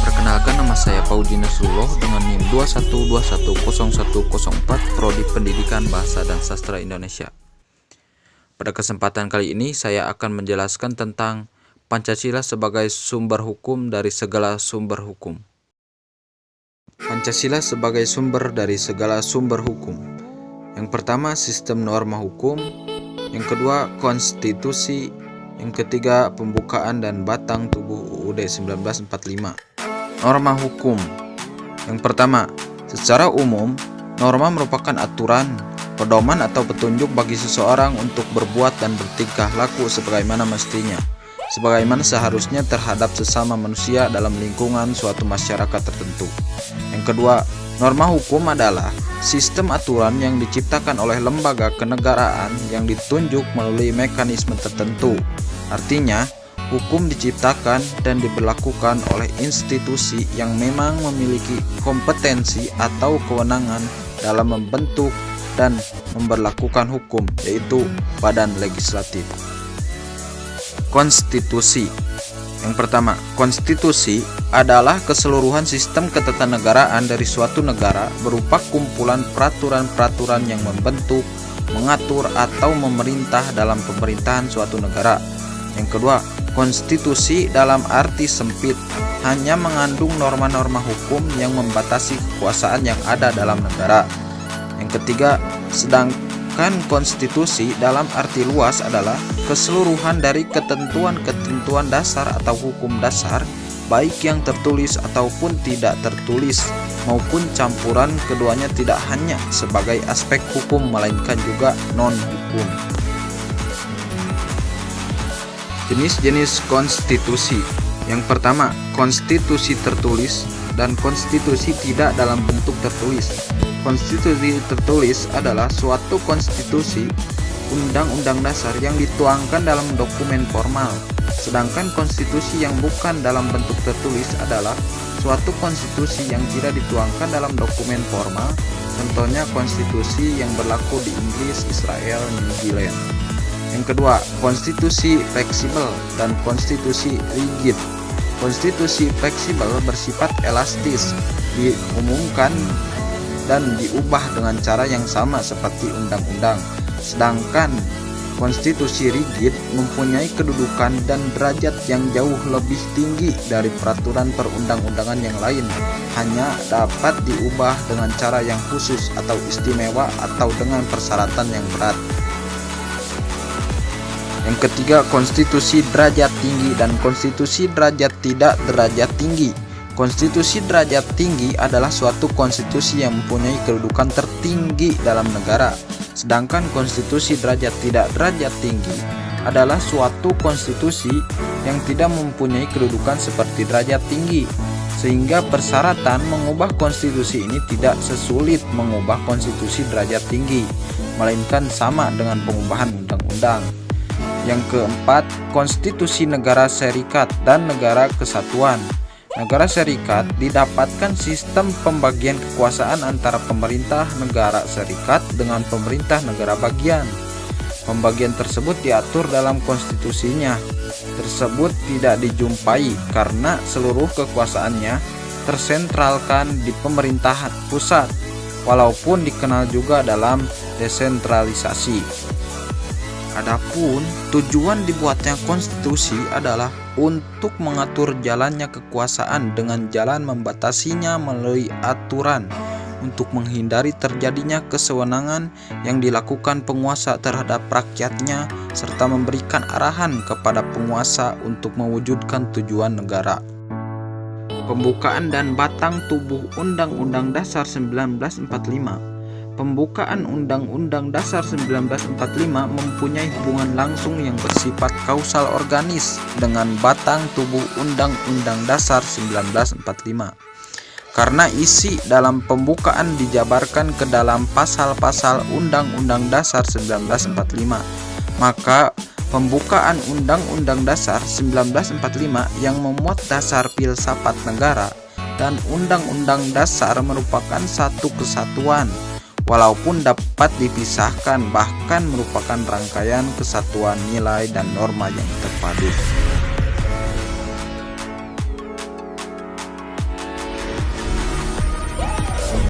Perkenalkan, nama saya Pauji Nasrullah dengan NIM 21210104 Prodi Pendidikan Bahasa dan Sastra Indonesia. Pada kesempatan kali ini saya akan menjelaskan tentang Pancasila sebagai sumber hukum dari segala sumber hukum. Pancasila sebagai sumber dari segala sumber hukum. Yang pertama, sistem norma hukum. Yang kedua, konstitusi. Yang ketiga, pembukaan dan batang tubuh UUD 1945. Norma hukum. Yang pertama, secara umum, norma merupakan aturan, pedoman atau petunjuk bagi seseorang untuk berbuat dan bertingkah laku sebagaimana mestinya, sebagaimana seharusnya terhadap sesama manusia dalam lingkungan suatu masyarakat tertentu. Yang kedua, norma hukum adalah sistem aturan yang diciptakan oleh lembaga kenegaraan yang ditunjuk melalui mekanisme tertentu. Artinya, hukum diciptakan dan diberlakukan oleh institusi yang memang memiliki kompetensi atau kewenangan dalam membentuk dan memberlakukan hukum, yaitu badan legislatif. Konstitusi. Yang pertama, konstitusi adalah keseluruhan sistem ketatanegaraan dari suatu negara berupa kumpulan peraturan-peraturan yang membentuk, mengatur, atau memerintah dalam pemerintahan suatu negara. Yang kedua, konstitusi dalam arti sempit hanya mengandung norma-norma hukum yang membatasi kekuasaan yang ada dalam negara. Yang ketiga, sedangkan konstitusi dalam arti luas adalah keseluruhan dari ketentuan-ketentuan dasar atau hukum dasar, baik yang tertulis ataupun tidak tertulis, maupun campuran keduanya, tidak hanya sebagai aspek hukum melainkan juga non-hukum. Jenis-jenis konstitusi. Yang pertama, konstitusi tertulis dan konstitusi tidak dalam bentuk tertulis. Konstitusi tertulis adalah suatu konstitusi, undang-undang dasar yang dituangkan dalam dokumen formal. Sedangkan konstitusi yang bukan dalam bentuk tertulis adalah suatu konstitusi yang tidak dituangkan dalam dokumen formal. Contohnya konstitusi yang berlaku di Inggris, Israel, New Zealand. Yang kedua, konstitusi fleksibel dan konstitusi rigid. Konstitusi fleksibel bersifat elastis, diumumkan dan diubah dengan cara yang sama seperti undang-undang. Sedangkan konstitusi rigid mempunyai kedudukan dan derajat yang jauh lebih tinggi dari peraturan perundang-undangan yang lain, hanya dapat diubah dengan cara yang khusus atau istimewa atau dengan persyaratan yang berat. Yang ketiga, konstitusi derajat tinggi dan konstitusi derajat tidak derajat tinggi. Konstitusi derajat tinggi adalah suatu konstitusi yang mempunyai kedudukan tertinggi dalam negara. Sedangkan konstitusi derajat tidak derajat tinggi adalah suatu konstitusi yang tidak mempunyai kedudukan seperti derajat tinggi, sehingga persyaratan mengubah konstitusi ini tidak sesulit mengubah konstitusi derajat tinggi, melainkan sama dengan pengubahan undang-undang. Yang keempat, konstitusi negara serikat dan negara kesatuan. Negara serikat didapatkan sistem pembagian kekuasaan antara pemerintah negara serikat dengan pemerintah negara bagian. Pembagian tersebut diatur dalam konstitusinya. Tersebut tidak dijumpai karena seluruh kekuasaannya tersentralkan di pemerintahan pusat, walaupun dikenal juga dalam desentralisasi. Adapun tujuan dibuatnya konstitusi adalah untuk mengatur jalannya kekuasaan dengan jalan membatasinya melalui aturan, untuk menghindari terjadinya kesewenangan yang dilakukan penguasa terhadap rakyatnya, serta memberikan arahan kepada penguasa untuk mewujudkan tujuan negara. Pembukaan dan batang tubuh Undang-Undang Dasar 1945. Pembukaan Undang-Undang Dasar 1945 mempunyai hubungan langsung yang bersifat kausal organis dengan batang tubuh Undang-Undang Dasar 1945. Karena isi dalam pembukaan dijabarkan ke dalam pasal-pasal Undang-Undang Dasar 1945, maka pembukaan Undang-Undang Dasar 1945 yang memuat dasar filsafat negara dan Undang-Undang Dasar merupakan satu kesatuan. walaupun dapat dipisahkan, bahkan merupakan rangkaian kesatuan nilai dan norma yang terpadu.